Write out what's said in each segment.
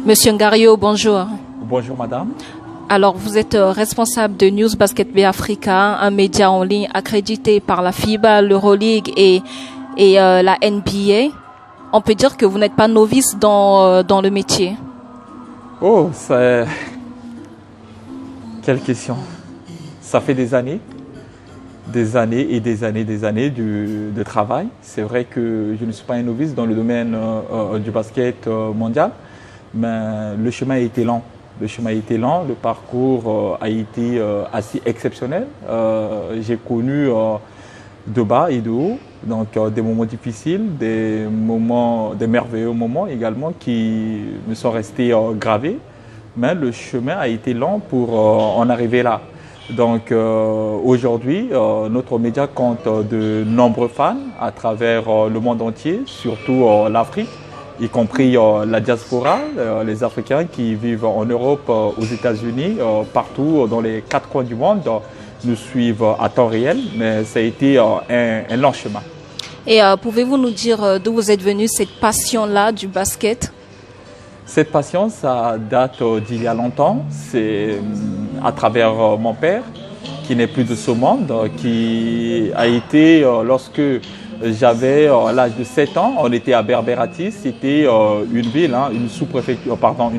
Monsieur Ngario, bonjour. Bonjour madame. Alors, vous êtes responsable de News Basket Bay Africa, un média en ligne accrédité par la FIBA, l'Euroleague et la NBA. On peut dire que vous n'êtes pas novice dans le métier. Oh, c'est... Quelle question. Ça fait des années de travail. C'est vrai que je ne suis pas un novice dans le domaine du basket mondial, mais le chemin a été lent. Le parcours a été assez exceptionnel. J'ai connu de bas et de haut, donc des moments difficiles, des merveilleux moments également qui me sont restés gravés. Mais le chemin a été lent pour en arriver là. Donc aujourd'hui, notre média compte de nombreux fans à travers le monde entier, surtout l'Afrique, y compris la diaspora, les Africains qui vivent en Europe, aux États-Unis, partout dans les 4 coins du monde, nous suivent à temps réel, mais ça a été un long chemin. Et pouvez-vous nous dire d'où vous êtes venu cette passion-là du basket? Cette passion, ça date d'il y a longtemps. C'est à travers mon père, qui n'est plus de ce monde, qui a été, lorsque j'avais l'âge de 7 ans, on était à Berbérati, c'était une ville, une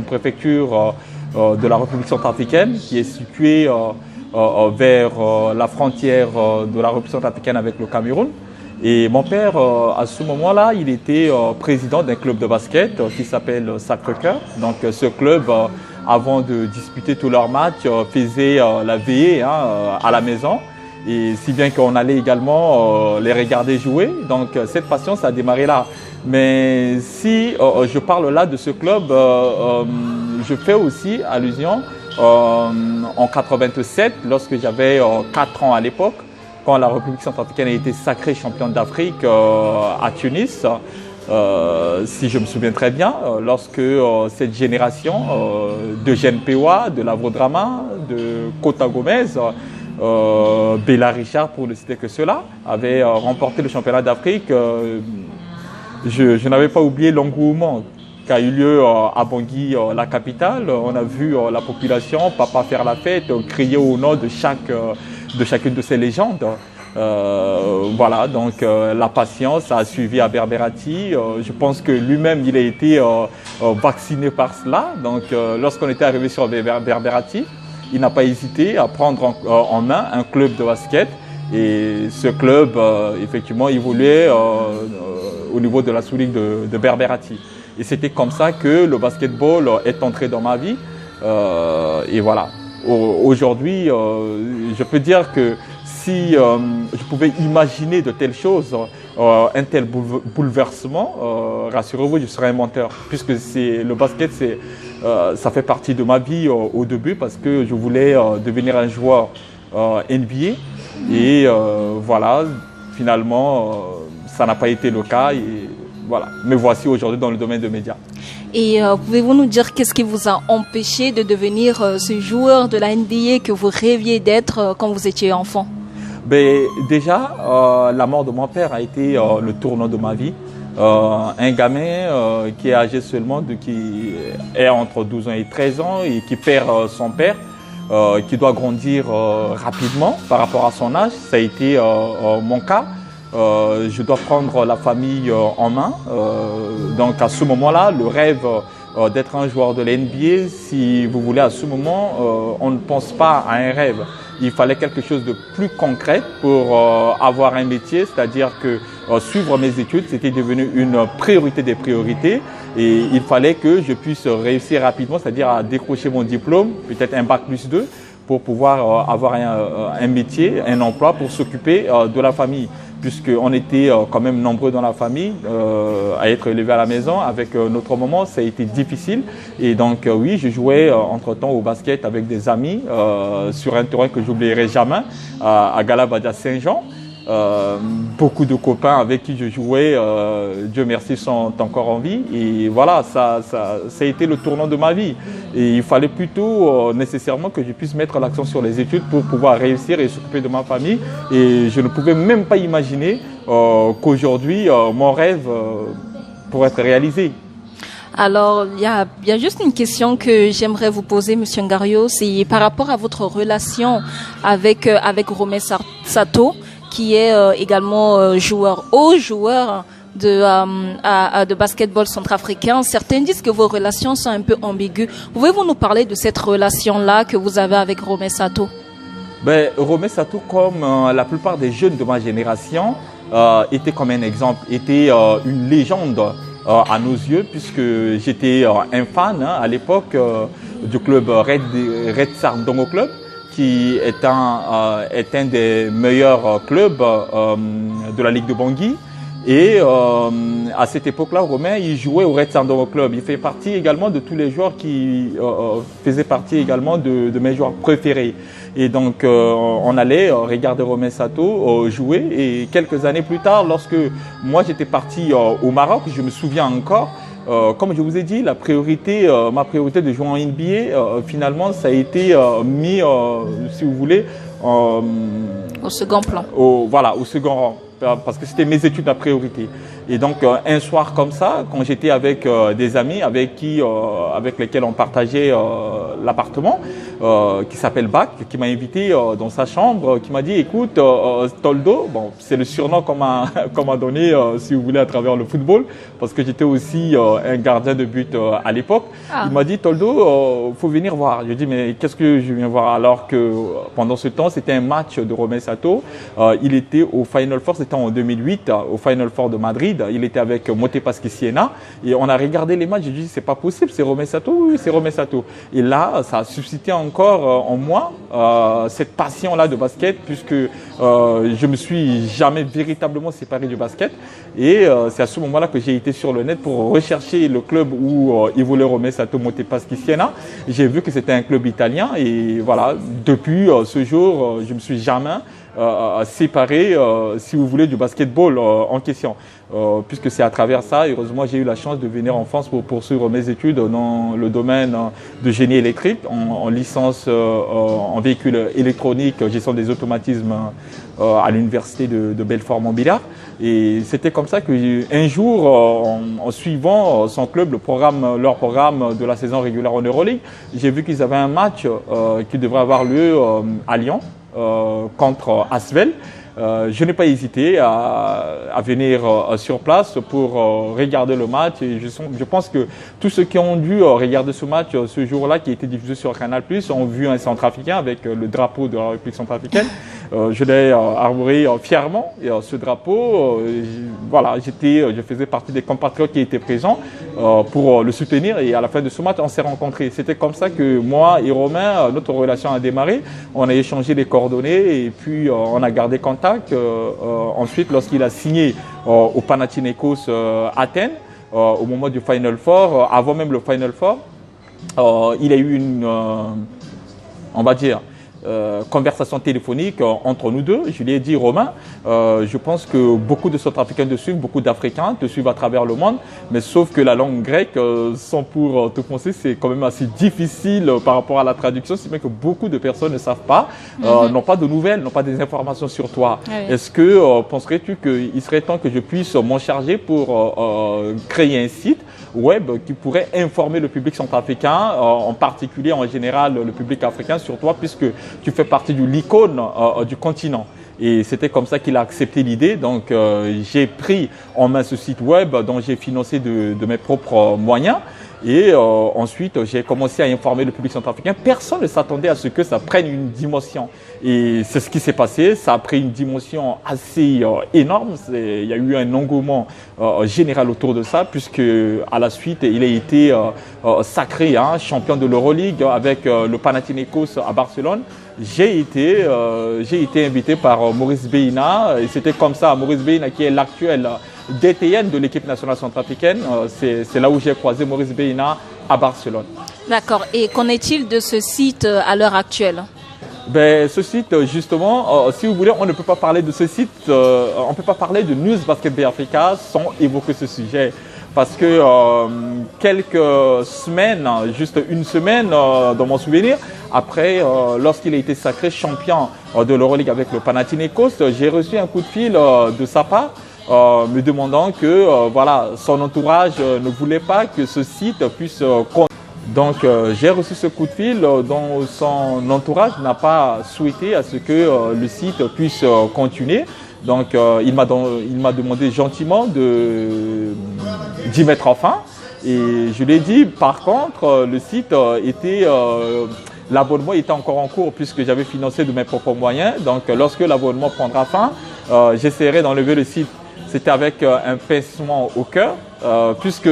préfecture de la République centrafricaine qui est située vers la frontière de la République centrafricaine avec le Cameroun. Et mon père, à ce moment-là, il était président d'un club de basket qui s'appelle Sacré-Cœur. Donc ce club, avant de disputer tous leurs matchs, faisait la veillée à la maison. Et si bien qu'on allait également les regarder jouer. Donc cette passion, ça a démarré là. Mais si je parle là de ce club, je fais aussi allusion en 87, lorsque j'avais 4 ans à l'époque, quand la République centrafricaine a été sacrée championne d'Afrique à Tunis. Si je me souviens très bien, lorsque cette génération de Jeanne Pewa, de Lavrodrama, de Kota Gomez, Bella Richard, pour ne citer que cela, avait remporté le championnat d'Afrique. Je n'avais pas oublié l'engouement qui a eu lieu à Bangui, la capitale. On a vu la population, papa faire la fête, crier au nom de chacune de ces légendes. Voilà, donc la patience a suivi à Berbérati. Je pense que lui-même, il a été vacciné par cela. Donc lorsqu'on était arrivé sur Berbérati, il n'a pas hésité à prendre en main un club de basket. Et ce club, effectivement, évoluait au niveau de la sous-ligue de Berbérati. Et c'était comme ça que le basketball est entré dans ma vie. Et voilà. Aujourd'hui, je peux dire que si je pouvais imaginer de telles choses, un tel bouleversement, rassurez-vous, je serais un menteur. Puisque le basket, ça fait partie de ma vie au début, parce que je voulais devenir un joueur NBA. Et voilà, finalement, ça n'a pas été le cas. Et voilà, me voici aujourd'hui dans le domaine des médias. Et pouvez-vous nous dire qu'est-ce qui vous a empêché de devenir ce joueur de la NBA que vous rêviez d'être quand vous étiez enfant? Déjà, la mort de mon père a été le tournant de ma vie. Un gamin qui est âgé seulement, qui est entre 12 ans et 13 ans et qui perd son père, qui doit grandir rapidement par rapport à son âge. Ça a été mon cas. Je dois prendre la famille en main. Donc à ce moment-là, le rêve d'être un joueur de la NBA, si vous voulez, à ce moment, on ne pense pas à un rêve. Il fallait quelque chose de plus concret pour avoir un métier, c'est-à-dire que suivre mes études, c'était devenu une priorité des priorités. Et il fallait que je puisse réussir rapidement, c'est-à-dire à décrocher mon diplôme, peut-être un bac+2, pour pouvoir avoir un métier, un emploi pour s'occuper de la famille. Puisqu'on était quand même nombreux dans la famille à être élevés à la maison. Avec notre maman, ça a été difficile. Et donc oui, je jouais entre-temps au basket avec des amis sur un terrain que j'oublierai jamais, à Galabadia Saint-Jean. Beaucoup de copains avec qui je jouais, Dieu merci, sont encore en vie. Et voilà, ça a été le tournant de ma vie. Et il fallait plutôt nécessairement que je puisse mettre l'accent sur les études pour pouvoir réussir et s'occuper de ma famille. Et je ne pouvais même pas imaginer qu'aujourd'hui, mon rêve pourrait être réalisé. Alors, il y a juste une question que j'aimerais vous poser, Monsieur Ngario, c'est par rapport à votre relation avec Romain Sato, qui est également joueur de basketball centrafricain. Certains disent que vos relations sont un peu ambiguës. Pouvez-vous nous parler de cette relation-là que vous avez avec Romain Sato? Romain Sato, comme la plupart des jeunes de ma génération, était comme un exemple, était une légende à nos yeux, puisque j'étais un fan à l'époque du club Red Sardongo Club, qui est un des meilleurs clubs de la Ligue de Bangui. Et à cette époque-là, Romain, il jouait au Red Sardongo Club. Il fait partie également de tous les joueurs qui faisaient partie également de mes joueurs préférés. Et donc, on allait regarder Romain Sato jouer. Et quelques années plus tard, lorsque moi j'étais parti au Maroc, je me souviens encore, comme je vous ai dit, ma priorité de jouer en NBA, finalement, ça a été mis, si vous voulez, au second plan. Au second rang, parce que c'était mes études à priorité. Et donc, un soir comme ça, quand j'étais avec des amis avec lesquels on partageait l'appartement, qui s'appelle Bac, qui m'a invité dans sa chambre, qui m'a dit, écoute, Toldo, bon, c'est le surnom qu'on m'a donné, si vous voulez, à travers le football, parce que j'étais aussi un gardien de but à l'époque. Ah. Il m'a dit, Toldo, faut venir voir. Je lui ai dit, mais qu'est-ce que je viens voir? Alors que pendant ce temps, c'était un match de Romain Sato. Il était au Final Four, c'était en 2008, au Final Four de Madrid. Il était avec Motepasky Siena et on a regardé les matchs. J'ai dit, c'est pas possible, c'est Romain Sato. Oui, c'est Romain Sato. Et là, ça a suscité encore en moi cette passion-là de basket, puisque je me suis jamais véritablement séparé du basket. Et c'est à ce moment-là que j'ai été sur le net pour rechercher le club où évoluait Romain Sato, Motepasky Siena. J'ai vu que c'était un club italien et voilà, depuis ce jour, je me suis jamais séparé, si vous voulez, du basketball en question. Puisque c'est à travers ça, heureusement, j'ai eu la chance de venir en France pour poursuivre mes études dans le domaine de génie électrique, en licence en véhicule électronique, gestion des automatismes à l'université de Belfort-Montbéliard. Et c'était comme ça qu'un jour, en suivant son club, leur programme de la saison régulière en Euroleague, j'ai vu qu'ils avaient un match qui devrait avoir lieu à Lyon contre Asvel. Je n'ai pas hésité à venir sur place pour regarder le match. Et je pense que tous ceux qui ont dû regarder ce match ce jour-là, qui a été diffusé sur Canal+, ont vu un Centrafricain avec le drapeau de la République centrafricaine. Je l'ai arboré fièrement, et ce drapeau. Voilà, je faisais partie des compatriotes qui étaient présents pour le soutenir. Et à la fin de ce match, on s'est rencontrés. C'était comme ça que moi et Romain, notre relation a démarré. On a échangé les coordonnées et puis on a gardé contact. Ensuite, lorsqu'il a signé au Panathinaikos Athènes, au moment du Final Four, avant même le Final Four, il a eu on va dire, conversation téléphonique entre nous deux. Je lui ai dit, Romain, je pense que beaucoup de Centrafricains te suivent, beaucoup d'Africains te suivent à travers le monde, mais sauf que la langue grecque, sans pour te penser, c'est quand même assez difficile par rapport à la traduction, si bien que beaucoup de personnes ne savent pas, n'ont pas de nouvelles, n'ont pas des informations sur toi. Ah oui. Est-ce que penserais-tu qu'il serait temps que je puisse m'en charger pour créer un site web qui pourrait informer le public centrafricain, en particulier en général le public africain sur toi, puisque tu fais partie de l'icône du continent. Et c'était comme ça qu'il a accepté l'idée. Donc j'ai pris en main ce site web dont j'ai financé de mes propres moyens. Et ensuite, j'ai commencé à informer le public centrafricain. Personne ne s'attendait à ce que ça prenne une dimension. Et c'est ce qui s'est passé. Ça a pris une dimension assez énorme. Il y a eu un engouement général autour de ça, puisque à la suite, il a été sacré champion de l'Euroleague avec le Panathinaikos à Barcelone. J'ai été invité par Maurice Beina. Et c'était comme ça, Maurice Beina, qui est l'actuel DTN de l'équipe nationale centrafricaine. C'est là où j'ai croisé Maurice Beina à Barcelone. D'accord. Et qu'en est-il de ce site à l'heure actuelle? Ce site, justement, si vous voulez, on ne peut pas parler de ce site, on ne peut pas parler de News Basket Bay Africa sans évoquer ce sujet. Parce que quelques semaines, juste une semaine dans mon souvenir, après, lorsqu'il a été sacré champion de l'Euroleague avec le Panathinaikos, j'ai reçu un coup de fil de sa part me demandant que voilà, son entourage ne voulait pas que ce site puisse donc j'ai reçu ce coup de fil dont son entourage n'a pas souhaité à ce que le site puisse continuer. Donc il m'a demandé gentiment d'y mettre fin. Et je lui ai dit, par contre, le site l'abonnement était encore en cours puisque j'avais financé de mes propres moyens. Donc lorsque l'abonnement prendra fin, j'essaierai d'enlever le site. C'était avec un pincement au cœur, puisque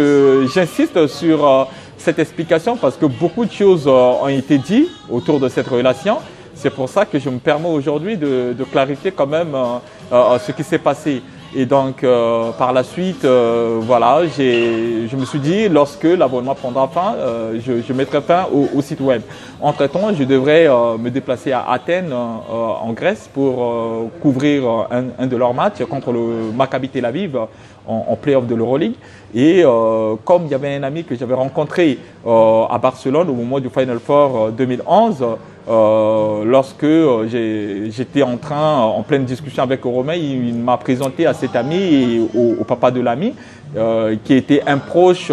j'insiste sur cette explication parce que beaucoup de choses ont été dites autour de cette relation. C'est pour ça que je me permets aujourd'hui de clarifier quand même ce qui s'est passé. Et donc, par la suite, voilà, je me suis dit, lorsque l'abonnement prendra fin, je mettrai fin au site web. Entre-temps, je devrais me déplacer à Athènes, en Grèce, pour couvrir un de leurs matchs contre le Maccabi Tel Aviv en play-off de l'Euroleague. Et comme il y avait un ami que j'avais rencontré à Barcelone au moment du Final Four 2011, lorsque j'étais en pleine discussion avec Romain, il m'a présenté à cet ami et au papa de l'ami, qui était un proche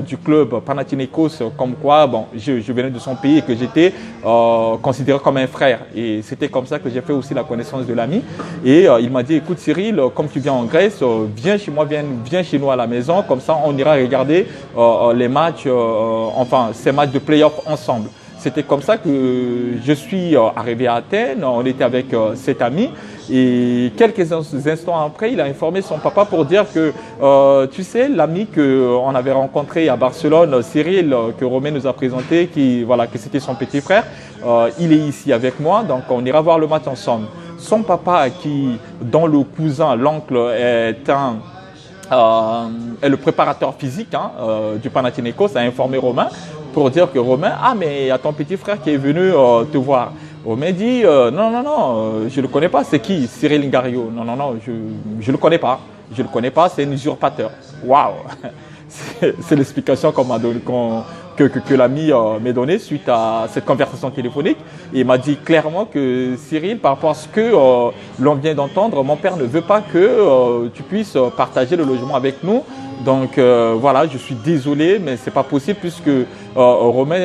du club Panathinaikos, comme quoi bon, je venais de son pays et que j'étais considéré comme un frère. Et c'était comme ça que j'ai fait aussi la connaissance de l'ami. Et il m'a dit, écoute Cyril, comme tu viens en Grèce, viens chez moi, viens chez nous à la maison, comme ça on ira regarder les matchs, enfin ces matchs de play-off ensemble. C'était comme ça que je suis arrivé à Athènes, on était avec cet ami et quelques instants après, il a informé son papa pour dire que, tu sais, l'ami qu'on avait rencontré à Barcelone, Cyril, que Romain nous a présenté, que c'était son petit frère, il est ici avec moi, donc on ira voir le match ensemble. Son papa, dont le cousin, l'oncle, est le préparateur physique du Panathinaikos, a informé Romain pour dire que Romain, mais il y a ton petit frère qui est venu te voir. Romain dit, non, je ne le connais pas, c'est qui? Cyril Ngario. Non, je ne le connais pas. Je ne le connais pas, c'est un usurpateur. Waouh! C'est l'explication que l'ami m'a donnée suite à cette conversation téléphonique. Et il m'a dit clairement que Cyril, par rapport à ce que l'on vient d'entendre, mon père ne veut pas que tu puisses partager le logement avec nous. Donc voilà, je suis désolé, mais c'est pas possible puisque Romain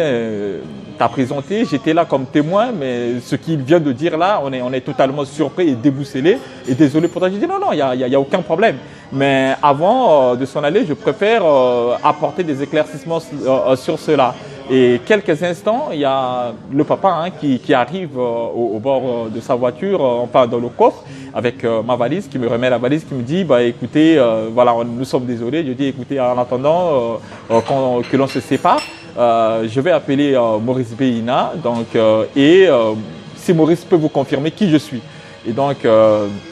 t'a présenté, j'étais là comme témoin, mais ce qu'il vient de dire là, on est totalement surpris et déboussolé. Et désolé pour toi. J'ai dit non, il y a aucun problème. Mais avant de s'en aller, je préfère apporter des éclaircissements sur cela. Et quelques instants, il y a le papa qui arrive au bord de sa voiture, enfin dans le coffre, avec ma valise, qui me remet la valise, qui me dit, écoutez, voilà, nous sommes désolés. Je dis, écoutez, en attendant que l'on se sépare, je vais appeler Maurice Beina, si Maurice peut vous confirmer qui je suis. Et donc,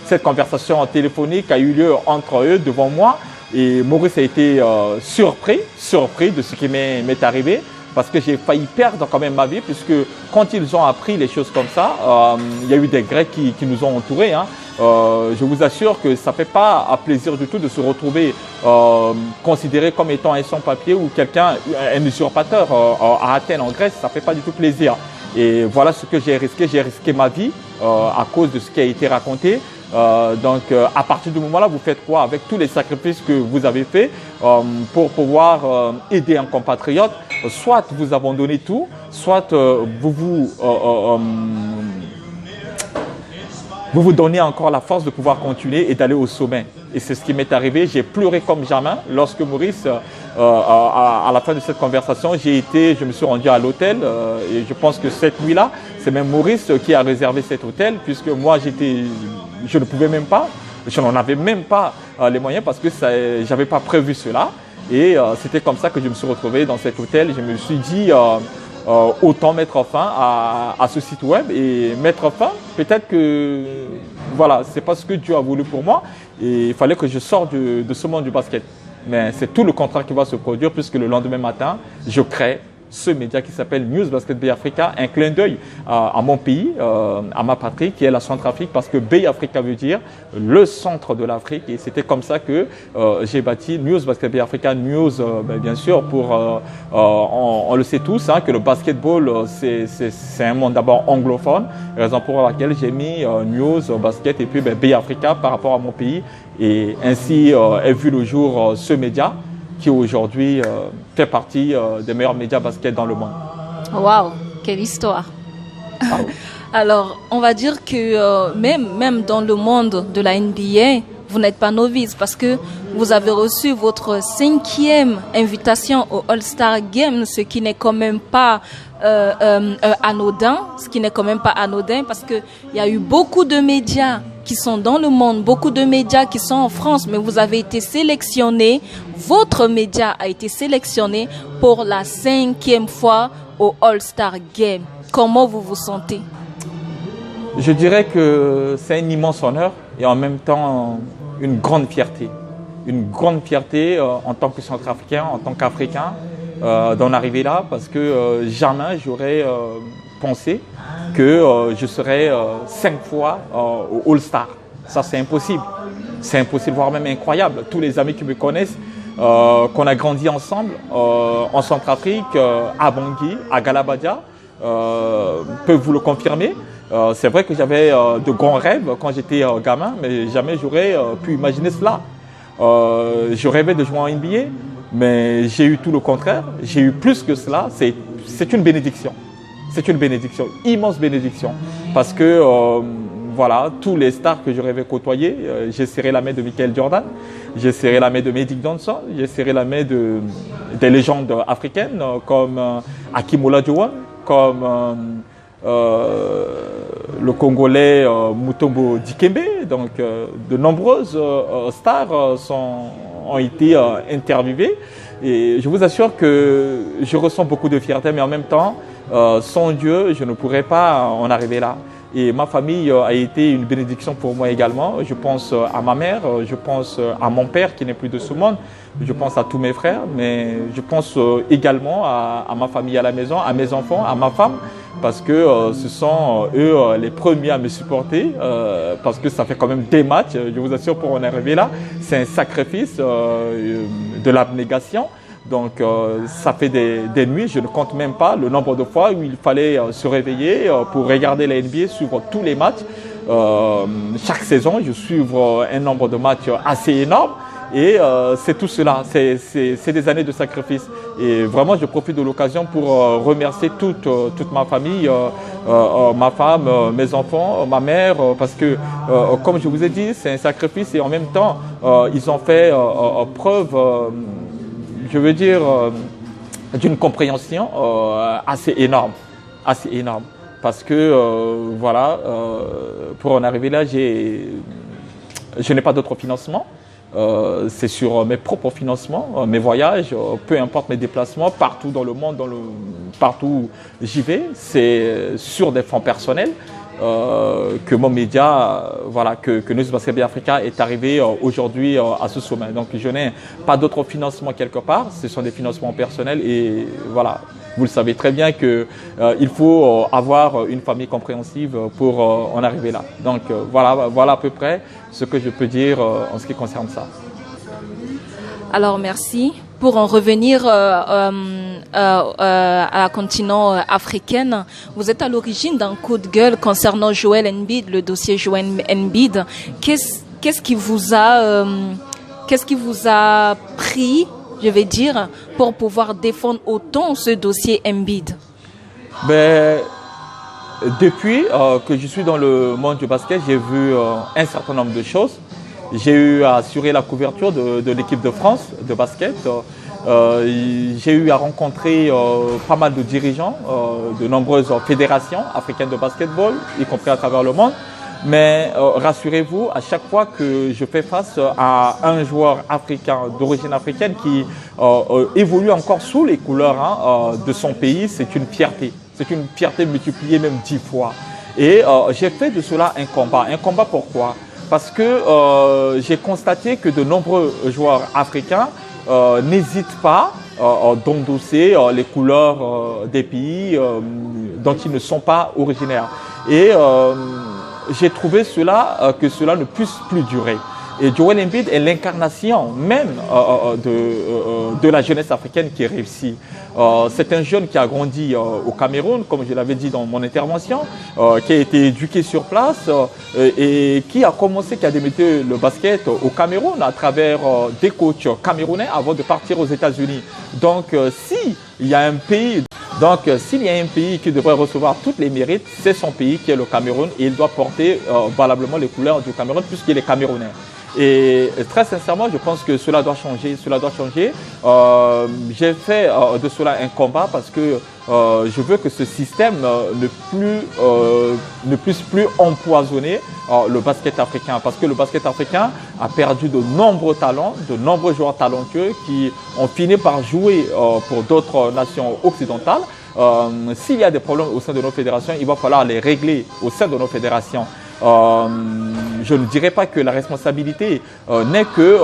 cette conversation téléphonique a eu lieu entre eux, devant moi, et Maurice a été surpris de ce qui m'est arrivé, parce que j'ai failli perdre quand même ma vie, puisque quand ils ont appris les choses comme ça, il y a eu des Grecs qui nous ont entourés. Je vous assure que ça ne fait pas plaisir du tout de se retrouver considéré comme étant un sans-papier ou un usurpateur à Athènes, en Grèce. Ça ne fait pas du tout plaisir. Et voilà ce que j'ai risqué. J'ai risqué ma vie à cause de ce qui a été raconté. Donc, à partir du moment-là, vous faites quoi avec tous les sacrifices que vous avez faits pour pouvoir aider un compatriote? Soit vous abandonnez tout, soit vous vous donnez encore la force de pouvoir continuer et d'aller au sommet. Et c'est ce qui m'est arrivé. J'ai pleuré comme jamais lorsque Maurice, à la fin de cette conversation, je me suis rendu à l'hôtel et je pense que cette nuit-là, c'est même Maurice qui a réservé cet hôtel puisque moi, je ne pouvais même pas, je n'en avais même pas les moyens parce que je n'avais pas prévu cela. Et c'était comme ça que je me suis retrouvé dans cet hôtel. Je me suis dit, autant mettre fin à ce site web et mettre fin, peut-être que voilà, c'est pas ce que Dieu a voulu pour moi et il fallait que je sorte de ce monde du basket. Mais c'est tout le contraire qui va se produire puisque le lendemain matin, je crée ce média qui s'appelle News Basket Bay Africa, un clin d'œil à mon pays, à ma patrie, qui est la Centrafrique, parce que Bay Africa veut dire le centre de l'Afrique. Et c'était comme ça que j'ai bâti News Basket Bay Africa. News, bien sûr, on le sait tous, hein, que le basketball, c'est un monde d'abord anglophone, raison pour laquelle j'ai mis News Basket et puis Bay Africa par rapport à mon pays. Et ainsi est vu le jour ce média qui aujourd'hui fait partie des meilleurs médias basket dans le monde. Waouh, quelle histoire! Ah oui. Alors, on va dire que même dans le monde de la NBA, vous n'êtes pas novice parce que vous avez reçu votre 5e invitation au All-Star Game, ce qui n'est quand même pas anodin, parce que il y a eu beaucoup de médias qui sont dans le monde, beaucoup de médias qui sont en France, mais vous avez été sélectionné, votre média a été sélectionné pour la 5e fois au All-Star Game. Comment vous vous sentez? Je dirais que c'est un immense honneur et en même temps une grande fierté. Une grande fierté en tant que Centrafricain, en tant qu'Africain, d'en arriver là, parce que jamais j'aurais pensé que je serais 5 fois au All-Star. Ça, c'est impossible. C'est impossible, voire même incroyable. Tous les amis qui me connaissent, qu'on a grandi ensemble en Centrafrique, à Bangui, à Galabadia, peuvent vous le confirmer. C'est vrai que j'avais de grands rêves quand j'étais gamin, mais jamais j'aurais pu imaginer cela. Je rêvais de jouer en NBA, mais j'ai eu tout le contraire. J'ai eu plus que cela. C'est une bénédiction. C'est une bénédiction, immense bénédiction. Parce que, voilà, tous les stars que je rêvais côtoyer, j'ai serré la main de Michael Jordan, j'ai serré la main de Magic Johnson, j'ai serré la main des légendes africaines comme Hakeem Olajuwon, comme le Congolais Mutombo Dikembe. Donc, de nombreuses stars ont été interviewées. Et je vous assure que je ressens beaucoup de fierté, mais en même temps, sans Dieu, je ne pourrais pas en arriver là. Et ma famille a été une bénédiction pour moi également. Je pense à ma mère, je pense à mon père qui n'est plus de ce monde, je pense à tous mes frères, mais je pense également à ma famille à la maison, à mes enfants, à ma femme, parce que ce sont eux les premiers à me supporter, parce que ça fait quand même des matchs, je vous assure, pour en arriver là. C'est un sacrifice de l'abnégation. Donc ça fait des nuits, je ne compte même pas le nombre de fois où il fallait se réveiller pour regarder la NBA, suivre tous les matchs. Chaque saison, je suis un nombre de matchs assez énorme. Et c'est tout cela, c'est des années de sacrifice. Et vraiment, je profite de l'occasion pour remercier toute ma famille, ma femme, mes enfants, ma mère, parce que, comme je vous ai dit, c'est un sacrifice et en même temps, ils ont fait preuve, je veux dire, d'une compréhension assez énorme. Parce que, voilà, pour en arriver là, je n'ai pas d'autre financement. C'est sur mes propres financements, mes voyages, peu importe mes déplacements, partout dans le monde, partout où j'y vais, c'est sur des fonds personnels que mon média, voilà, que News Basket Bay Africa est arrivé aujourd'hui à ce sommet. Donc je n'ai pas d'autre financement quelque part, ce sont des financements personnels et voilà. Vous le savez très bien qu'il faut avoir une famille compréhensive pour en arriver là. Donc voilà à peu près ce que je peux dire en ce qui concerne ça. Alors merci. Pour en revenir à la continent africaine, vous êtes à l'origine d'un coup de gueule concernant Joel Embiid, le dossier Joel Embiid. Qu'est-ce qui vous a pris, je vais dire, pour pouvoir défendre autant ce dossier Embiid? Depuis que je suis dans le monde du basket, j'ai vu un certain nombre de choses. J'ai eu à assurer la couverture de l'équipe de France de basket. J'ai eu à rencontrer pas mal de dirigeants de nombreuses fédérations africaines de basketball, y compris à travers le monde. Mais rassurez-vous, à chaque fois que je fais face à un joueur africain d'origine africaine qui évolue encore sous les couleurs de son pays, c'est une fierté. C'est une fierté multipliée même 10 fois. Et j'ai fait de cela un combat. Un combat pourquoi? Parce que j'ai constaté que de nombreux joueurs africains n'hésitent pas d'endosser les couleurs des pays dont ils ne sont pas originaires. Et j'ai trouvé que cela ne puisse plus durer. Et Joel Embiid est l'incarnation même de la jeunesse africaine qui réussit. C'est un jeune qui a grandi au Cameroun, comme je l'avais dit dans mon intervention, qui a été éduqué sur place et qui a débuté le basket au Cameroun à travers des coachs camerounais avant de partir aux États-Unis. Donc, s'il y a un pays qui devrait recevoir tous les mérites, c'est son pays qui est le Cameroun et il doit porter valablement les couleurs du Cameroun puisqu'il est camerounais. Et très sincèrement, je pense que cela doit changer. J'ai fait de cela un combat parce que je veux que ce système ne puisse plus empoisonner le basket africain. Parce que le basket africain a perdu de nombreux talents, de nombreux joueurs talentueux qui ont fini par jouer pour d'autres nations occidentales. S'il y a des problèmes au sein de nos fédérations, il va falloir les régler au sein de nos fédérations. Je ne dirais pas que la responsabilité n'est que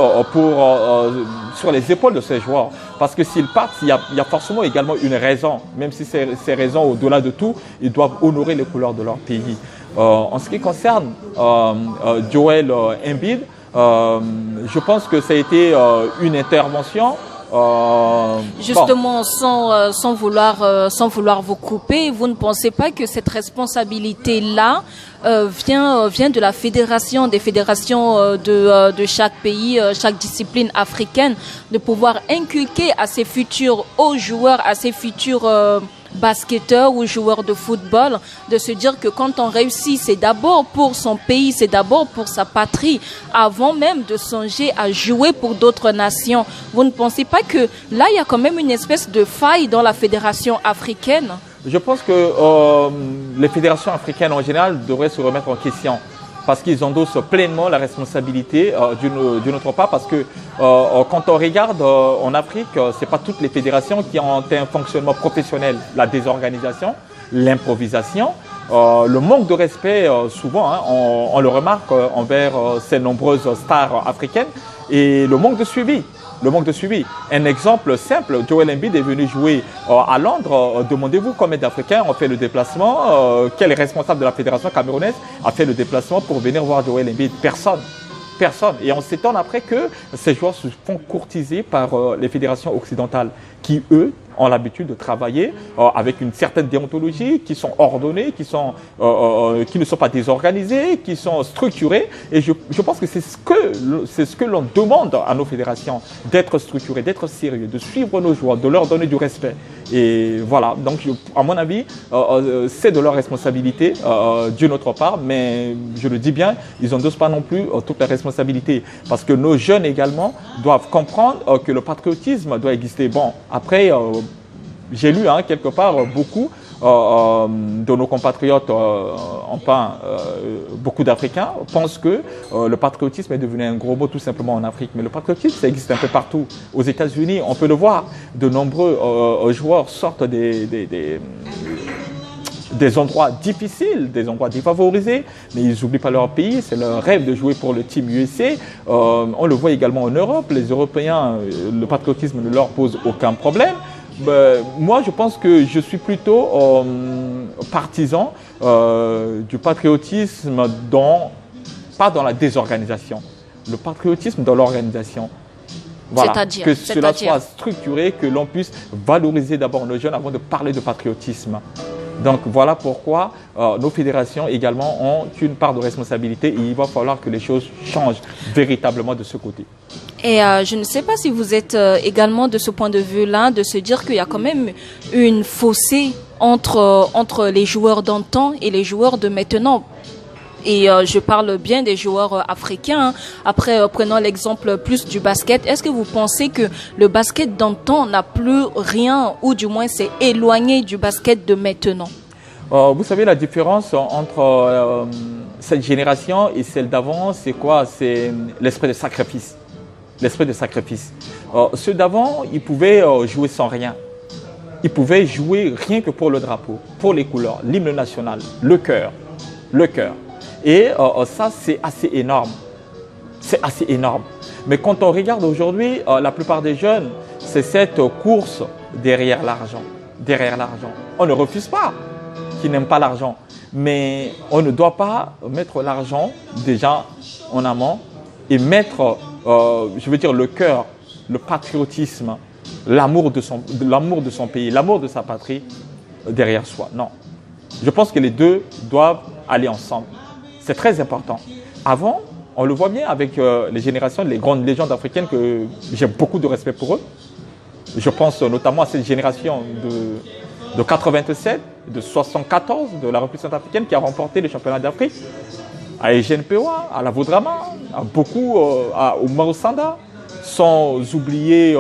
sur les épaules de ces joueurs. Parce que s'ils partent, il y a forcément également une raison. Même si ces raisons, au-delà de tout, ils doivent honorer les couleurs de leur pays. En ce qui concerne Joel Embiid, je pense que ça a été une intervention. Justement, sans vouloir vous couper, vous ne pensez pas que cette responsabilité-là vient de la fédération, des fédérations de chaque pays, chaque discipline africaine, de pouvoir inculquer à ses futurs joueurs, à ses futurs basketteurs ou joueurs de football, de se dire que quand on réussit, c'est d'abord pour son pays, c'est d'abord pour sa patrie, avant même de songer à jouer pour d'autres nations. Vous ne pensez pas que là, il y a quand même une espèce de faille dans la fédération africaine? Je pense que les fédérations africaines en général devraient se remettre en question parce qu'ils endossent pleinement la responsabilité d'une autre part parce que quand on regarde en Afrique, c'est pas toutes les fédérations qui ont un fonctionnement professionnel, la désorganisation, l'improvisation, le manque de respect souvent, on le remarque envers ces nombreuses stars africaines et le manque de suivi. Un exemple simple, Joel Embiid est venu jouer à Londres. Demandez-vous combien d'Africains ont fait le déplacement, quel responsable de la fédération camerounaise a fait le déplacement pour venir voir Joel Embiid? Personne. Et on s'étonne après que ces joueurs se font courtiser par les fédérations occidentales qui, eux, ont l'habitude de travailler avec une certaine déontologie, qui sont ordonnés, qui ne sont pas désorganisés, qui sont structurés. Et je pense que c'est ce que l'on demande à nos fédérations, d'être structurés, d'être sérieux, de suivre nos joueurs, de leur donner du respect. Et voilà, donc à mon avis, c'est de leur responsabilité d'une autre part, mais je le dis bien, ils n'endossent pas non plus toute la responsabilité. Parce que nos jeunes également doivent comprendre que le patriotisme doit exister. Bon, après, j'ai lu quelque part beaucoup de nos compatriotes, beaucoup d'Africains pensent que le patriotisme est devenu un gros mot tout simplement en Afrique. Mais le patriotisme, ça existe un peu partout. Aux États-Unis, on peut le voir, de nombreux joueurs sortent des endroits difficiles, des endroits défavorisés, mais ils n'oublient pas leur pays, c'est leur rêve de jouer pour le Team USA. On le voit également en Europe, les Européens, le patriotisme ne leur pose aucun problème. Moi, je pense que je suis plutôt partisan du patriotisme pas dans la désorganisation, le patriotisme dans l'organisation. Voilà, que cela soit structuré, que l'on puisse valoriser d'abord nos jeunes avant de parler de patriotisme. Donc voilà pourquoi nos fédérations également ont une part de responsabilité et il va falloir que les choses changent véritablement de ce côté. Et je ne sais pas si vous êtes également de ce point de vue-là, de se dire qu'il y a quand même une fossé entre les joueurs d'antan et les joueurs de maintenant. Et je parle bien des joueurs africains. Après, prenons l'exemple plus du basket. Est-ce que vous pensez que le basket d'antan n'a plus rien, ou du moins s'est éloigné du basket de maintenant? Vous savez, la différence entre cette génération et celle d'avant, c'est quoi? C'est l'esprit de sacrifice. L'esprit de sacrifice. Ceux d'avant, ils pouvaient jouer sans rien. Ils pouvaient jouer rien que pour le drapeau, pour les couleurs, l'hymne national, le cœur. Et ça, c'est assez énorme. C'est assez énorme. Mais quand on regarde aujourd'hui, la plupart des jeunes, c'est cette course derrière l'argent. Derrière l'argent. On ne refuse pas qui n'aiment pas l'argent. Mais on ne doit pas mettre l'argent déjà en amont et mettre, je veux dire, le cœur, le patriotisme, l'amour de son pays, l'amour de sa patrie derrière soi. Non. Je pense que les deux doivent aller ensemble. C'est très important. Avant, on le voit bien avec les générations, les grandes légendes africaines que j'ai beaucoup de respect pour eux. Je pense notamment à cette génération de 87, de 74 de la République centrafricaine qui a remporté le championnat d'Afrique, à Eugène Pewa, à la Vaudrama, à beaucoup, à Oumar Sanda, sans oublier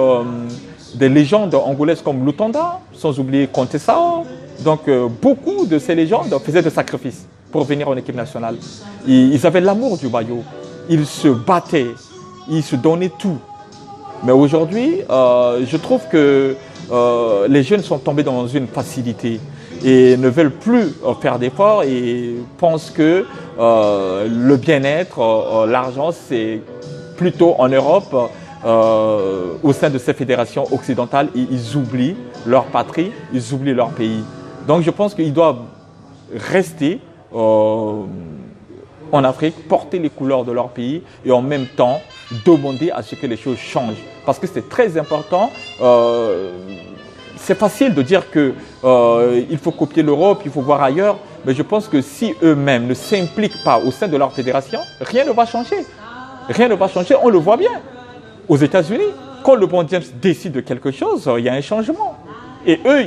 des légendes angolaises comme Lutanda, sans oublier Conte Sao. Donc beaucoup de ces légendes faisaient des sacrifices pour venir en équipe nationale. Ils avaient l'amour du maillot, ils se battaient, ils se donnaient tout. Mais aujourd'hui, je trouve que les jeunes sont tombés dans une facilité et ne veulent plus faire d'efforts et pensent que le bien-être, l'argent, c'est plutôt en Europe, au sein de ces fédérations occidentales, ils oublient leur patrie, ils oublient leur pays. Donc je pense qu'ils doivent rester en Afrique, porter les couleurs de leur pays et en même temps demander à ce que les choses changent. Parce que c'est très important. C'est facile de dire qu'il faut copier l'Europe, il faut voir ailleurs. Mais je pense que si eux-mêmes ne s'impliquent pas au sein de leur fédération, rien ne va changer. Rien ne va changer, on le voit bien. Aux États-Unis, quand LeBron James décide de quelque chose, il y a un changement. Et eux,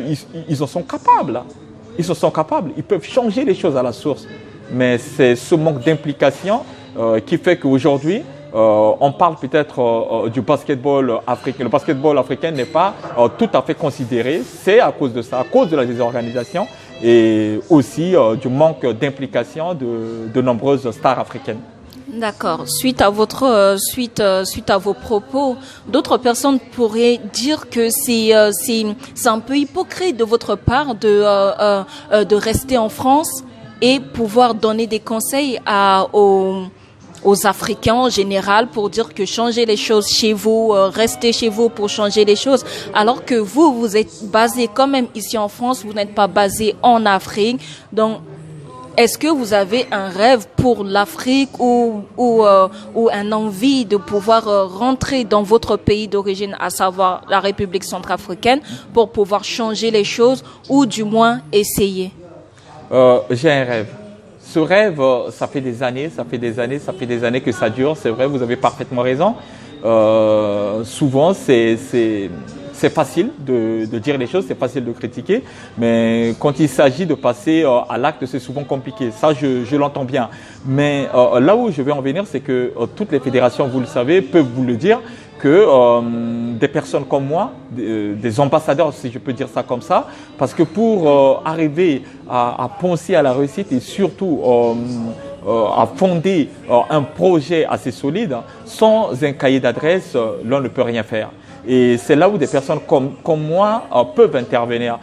ils en sont capables. Ils en sont capables. Ils peuvent changer les choses à la source. Mais c'est ce manque d'implication qui fait qu'aujourd'hui, on parle peut-être du basketball africain. Le basketball africain n'est pas tout à fait considéré. C'est à cause de ça, à cause de la désorganisation et aussi du manque d'implication de nombreuses stars africaines. D'accord. Suite à vos propos, d'autres personnes pourraient dire que c'est un peu hypocrite de votre part de rester en France et pouvoir donner des conseils aux Africains en général pour dire que changez les choses chez vous, restez chez vous pour changer les choses, alors que vous êtes basé quand même ici en France, vous n'êtes pas basé en Afrique. Donc, est-ce que vous avez un rêve pour l'Afrique ou un envie de pouvoir rentrer dans votre pays d'origine, à savoir la République centrafricaine, pour pouvoir changer les choses ou du moins essayer? J'ai un rêve. Ce rêve, ça fait des années que ça dure. C'est vrai, vous avez parfaitement raison. Souvent, c'est facile de dire les choses, c'est facile de critiquer, mais quand il s'agit de passer à l'acte, c'est souvent compliqué. Ça, je l'entends bien. Mais là où je vais en venir, c'est que toutes les fédérations, vous le savez, peuvent vous le dire, que des personnes comme moi, des ambassadeurs, si je peux dire ça comme ça, parce que pour arriver à penser à la réussite et surtout à fonder un projet assez solide, sans un cahier d'adresse, l'on ne peut rien faire. Et c'est là où des personnes comme moi peuvent intervenir.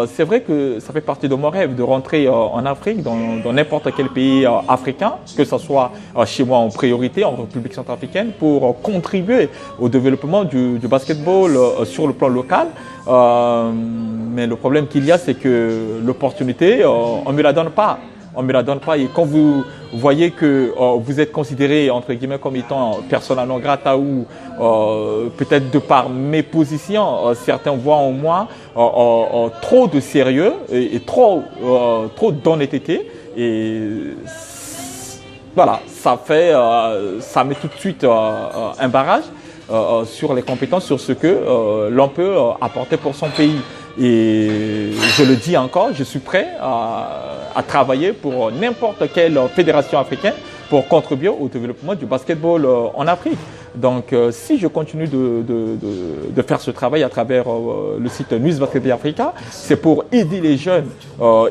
C'est vrai que ça fait partie de mon rêve de rentrer en Afrique, dans n'importe quel pays africain, que ce soit chez moi en priorité, en République centrafricaine, pour contribuer au développement du basketball sur le plan local. Mais le problème qu'il y a, c'est que l'opportunité, on ne me la donne pas. On ne me la donne pas. Et quand vous voyez que vous êtes considéré, entre guillemets, comme étant persona non grata ou peut-être de par mes positions, certains voient en moi trop de sérieux et trop d'honnêteté. Et voilà, ça met tout de suite un barrage sur les compétences, sur ce que l'on peut apporter pour son pays. Et je le dis encore, je suis prêt à travailler pour n'importe quelle fédération africaine pour contribuer au développement du basketball en Afrique. Donc, si je continue de faire ce travail à travers le site News Basket Africa, c'est pour aider les jeunes,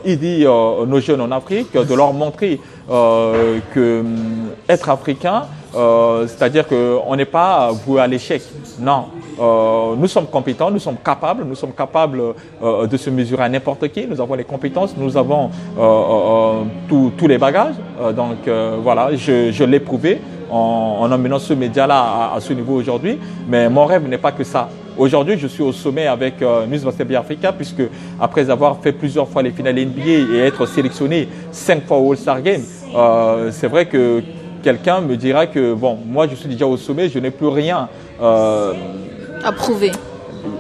aider nos jeunes en Afrique, de leur montrer que être africain, c'est-à-dire qu'on n'est pas voué à l'échec. Non, nous sommes compétents, nous sommes capables de se mesurer à n'importe qui. Nous avons les compétences, nous avons tous les bagages. Donc voilà, je l'ai prouvé en emmenant ce média-là à ce niveau aujourd'hui. Mais mon rêve n'est pas que ça. Aujourd'hui, je suis au sommet avec News Basket Africa, puisque après avoir fait plusieurs fois les finales NBA et être sélectionné 5 fois au All-Star Game, c'est vrai que quelqu'un me dira que bon, moi je suis déjà au sommet, je n'ai plus rien à prouver.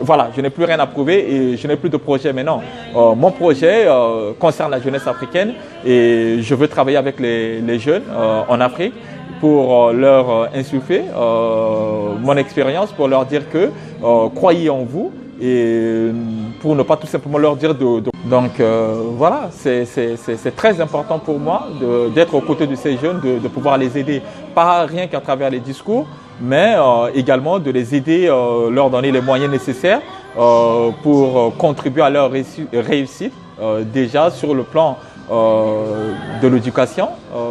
Voilà, je n'ai plus rien à prouver et je n'ai plus de projet maintenant. Mon projet concerne la jeunesse africaine et je veux travailler avec les jeunes en Afrique pour leur insuffler mon expérience, pour leur dire que croyez en vous et pour ne pas tout simplement leur dire Donc voilà, c'est très important pour moi d'être aux côtés de ces jeunes, de pouvoir les aider, pas rien qu'à travers les discours, mais également de les aider, leur donner les moyens nécessaires pour contribuer à leur réussite, déjà sur le plan de l'éducation,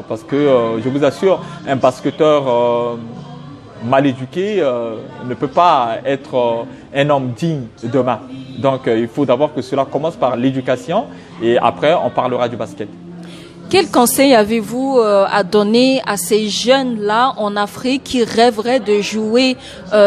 parce que je vous assure, un basketteur mal éduqué ne peut pas être un homme digne demain. Donc il faut d'abord que cela commence par l'éducation et après on parlera du basket. Quel conseil avez-vous à donner à ces jeunes-là en Afrique qui rêveraient de jouer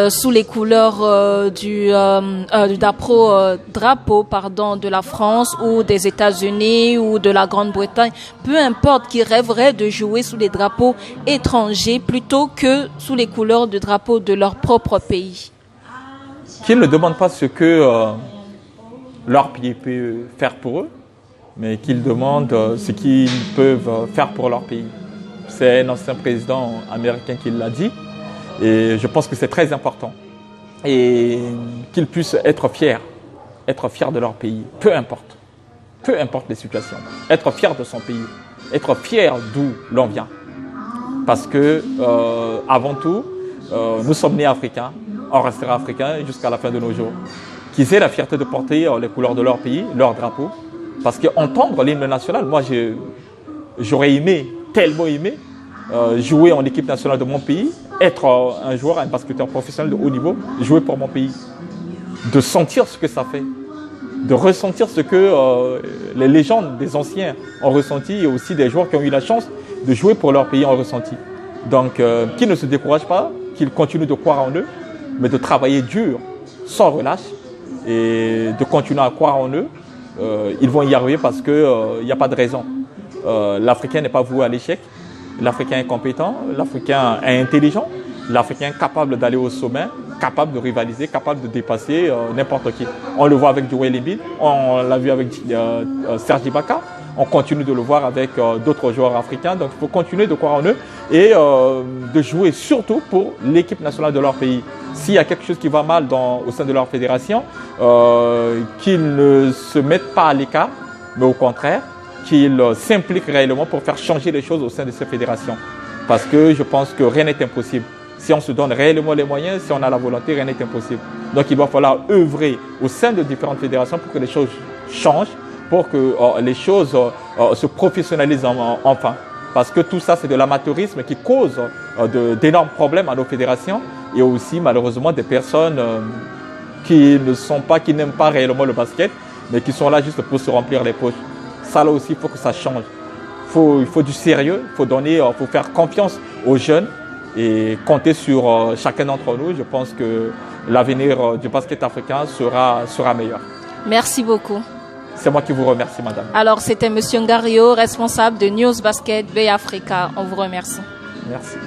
sous les couleurs du drapeau de la France ou des États-Unis ou de la Grande-Bretagne, peu importe, qui rêveraient de jouer sous les drapeaux étrangers plutôt que sous les couleurs du drapeau de leur propre pays? Qu'ils ne demandent pas ce que leur pays peut faire pour eux, mais qu'ils demandent ce qu'ils peuvent faire pour leur pays. C'est un ancien président américain qui l'a dit, et je pense que c'est très important. Et qu'ils puissent être fiers de leur pays, peu importe les situations. Être fiers de son pays, être fiers d'où l'on vient. Parce que, avant tout, nous sommes nés africains, on restera africains jusqu'à la fin de nos jours. Qu'ils aient la fierté de porter les couleurs de leur pays, leur drapeau. Parce qu'entendre l'hymne national, moi j'aurais aimé, tellement aimé, jouer en équipe nationale de mon pays, être un joueur, un basketteur professionnel de haut niveau, jouer pour mon pays. De sentir ce que ça fait, de ressentir ce que les légendes des anciens ont ressenti et aussi des joueurs qui ont eu la chance de jouer pour leur pays ont ressenti. Donc qu'ils ne se découragent pas, qu'ils continuent de croire en eux, mais de travailler dur, sans relâche, et de continuer à croire en eux. Ils vont y arriver parce qu'il n'y a pas de raison. L'Africain n'est pas voué à l'échec. L'Africain est compétent, l'Africain est intelligent, l'Africain est capable d'aller au sommet, capable de rivaliser, capable de dépasser n'importe qui. On le voit avec Joel Embiid, on l'a vu avec Serge Ibaka, on continue de le voir avec d'autres joueurs africains. Donc il faut continuer de croire en eux et de jouer surtout pour l'équipe nationale de leur pays. S'il y a quelque chose qui va mal au sein de leur fédération, qu'ils ne se mettent pas à l'écart, mais au contraire, qu'ils s'impliquent réellement pour faire changer les choses au sein de ces fédérations. Parce que je pense que rien n'est impossible. Si on se donne réellement les moyens, si on a la volonté, rien n'est impossible. Donc il va falloir œuvrer au sein de différentes fédérations pour que les choses changent, pour que les choses se professionnalisent enfin. Parce que tout ça, c'est de l'amateurisme qui cause d'énormes problèmes à nos fédérations et aussi malheureusement des personnes qui n'aiment pas réellement le basket, mais qui sont là juste pour se remplir les poches. Ça là aussi, il faut que ça change. Il faut du sérieux, il faut faire confiance aux jeunes et compter sur chacun d'entre nous. Je pense que l'avenir du basket africain sera meilleur. Merci beaucoup. C'est moi qui vous remercie, madame. Alors, c'était M. Ngario, responsable de News Basket Bay Africa. On vous remercie. Merci.